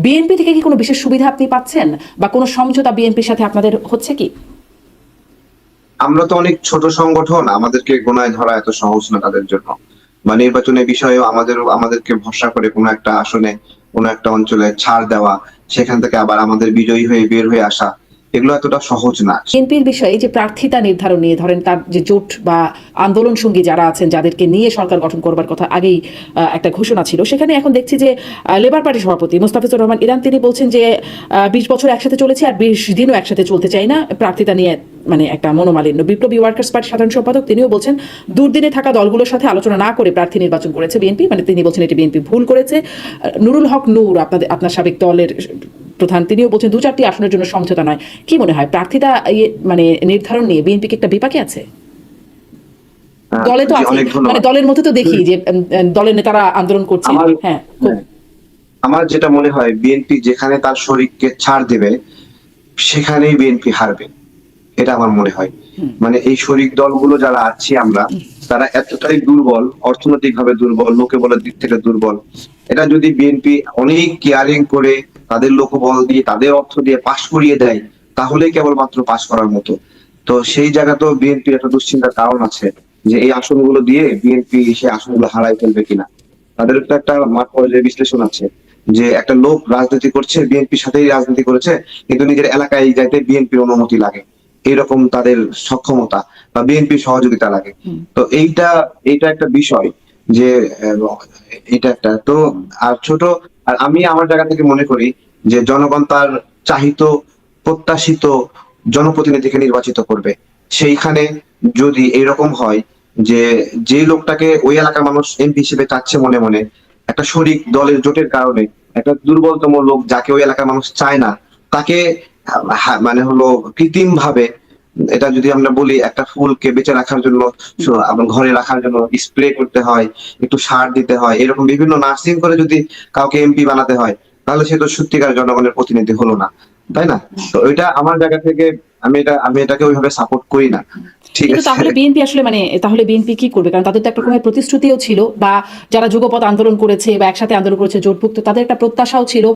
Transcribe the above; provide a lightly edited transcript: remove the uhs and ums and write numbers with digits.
BNP থেকে কি কোনো বিশেষ সুবিধা আপনি পাচ্ছেন বা কোনো সমঝোতা বিএনপির সাথে আপনাদের হচ্ছে কি? আমরা তো অনেক ছোট সংগঠন, আমাদেরকে গোনায় ধরা এত সহজ না তাদের জন্য। বা নির্বাচনের বিষয়েও আমাদেরকে ভরসা করে কোনো একটা আসনে, কোনো একটা অঞ্চলে ছাড় দেওয়া, সেখান থেকে আবার আমাদের বিজয়ী হয়ে বের হয়ে আসা, এগুলো এতটা সহজ না। বিএনপির বিষয়ে এই যে প্রার্থিতা নির্ধারণ নিয়ে ধরেন তার যে জোট বা আন্দোলন সঙ্গী যারা আছেন যাদেরকে নিয়ে সরকার গঠন করবার কথা আগেই একটা ঘোষণা ছিল, সেখানে এখন দেখছি যে লেবার পার্টির সভাপতি মোস্তাফিজুর রহমান ইরান তিনি বলছেন যে ২০ বছর একসাথে চলেছে আর ২০ দিনও একসাথে চলতে চাই না, প্রার্থিতা নিয়ে মানে একটা মনোমালিন্য। বিপ্লবী ওয়ার্কার্স পার্টির সাধারণ সম্পাদক তিনিও বলছেন দুর্দিনে থাকা দলগুলোর সাথে আলোচনা না করে প্রার্থী নির্বাচন করেছে বিএনপি, মানে তিনি বলছেন এটি বিএনপি ভুল করেছে। নুরুল হক নূর আপনার সাবেক দলের প্রধান তিনিও বলছেন ২-৪টি আসনের জন্য সমঝোতা নয়। কি মনে হয় প্রার্থিতা মানে নির্ধারণ নিয়ে বিএনপি কি একটা বিপাকে আছে? দলে তো জি, আছে, অনেক মানে ধন্যবাদ। দলের মধ্যে তো দেখি যে দলের নেতারা আন্দোলন করছে। আমার হ্যাঁ, হ্যাঁ, আমার যেটা মনে হয় বিএনপি যেখানে তার শরীরকে ছাড় দেবে সেখানেই বিএনপি হারবে, এটা আমার মনে হয়। মানে এই শরিক দলগুলো যারা আছি আমরা, তারা এতটাই দুর্বল, অর্থনৈতিকভাবে দুর্বল, লোকে বলার দিক থেকে দুর্বল। এটা যদি বিএনপি অনেক কেয়ারিং করে তাদের লোকবল দিয়ে তাদের অর্থ দিয়ে পাশ করিয়ে দেয়, তাহলেই কেবলমাত্র পাশ করার মতো। তো সেই জায়গাতেও বিএনপির একটা দুশ্চিন্তার কারণ আছে যে এই আসনগুলো দিয়ে বিএনপি সেই আসনগুলো হারাই ফেলবে কিনা। তাদের তো একটা মাঠ পর্যায়ে বিশ্লেষণ আছে যে একটা লোক রাজনীতি করছে, বিএনপির সাথেই রাজনীতি করেছে, কিন্তু নিজের এলাকায় যাইতে বিএনপির অনুমতি লাগে, এরকম তাদের সক্ষমতা বা বিএনপির সহযোগিতা লাগে। তো এইটা একটা বিষয় যে এটা একটা তো। আর ছোট, আর আমি আমার জায়গা থেকে মনে করি যে জনগণ তার চাহিত প্রত্যাশিত জনপ্রতিনিধিকে নির্বাচিত করবে। সেইখানে যদি এরকম হয় যে যে লোকটাকে ওই এলাকার মানুষ এমপি হিসেবে চাচ্ছে মনে মনে, একটা শরিক দলের জোটের কারণে একটা দুর্বলতম লোক যাকে ওই এলাকার মানুষ চায় না, তাকে মানে হলো কৃত্রিম ভাবে, এটা যদি আমরা বলি একটা ফুলকে বেঁচে রাখার জন্য আপনার ঘরে রাখার জন্য স্প্রে করতে হয়, একটু সার দিতে হয়, এরকম বিভিন্ন নার্সিং করে যদি কাউকে এমপি বানাতে হয়, তাহলে সে তো সত্যিকার জনগণের প্রতিনিধি হলো না, তাই না? তো এটা আমার জায়গা থেকে আমি এটাকে ওইভাবে সাপোর্ট করি না। ঠিক কিন্তু আছে। তাহলে বিএনপি আসলে মানে তাহলে বিএনপি কি করবে? কারণ তাদের তো একটা রকমের প্রতিশ্রুতিও ছিল বা যারা যুগপৎ আন্দোলন করেছে বা একসাথে আন্দোলন করেছে জোটভুক্ত তাদের একটা প্রত্যাশাও ছিল।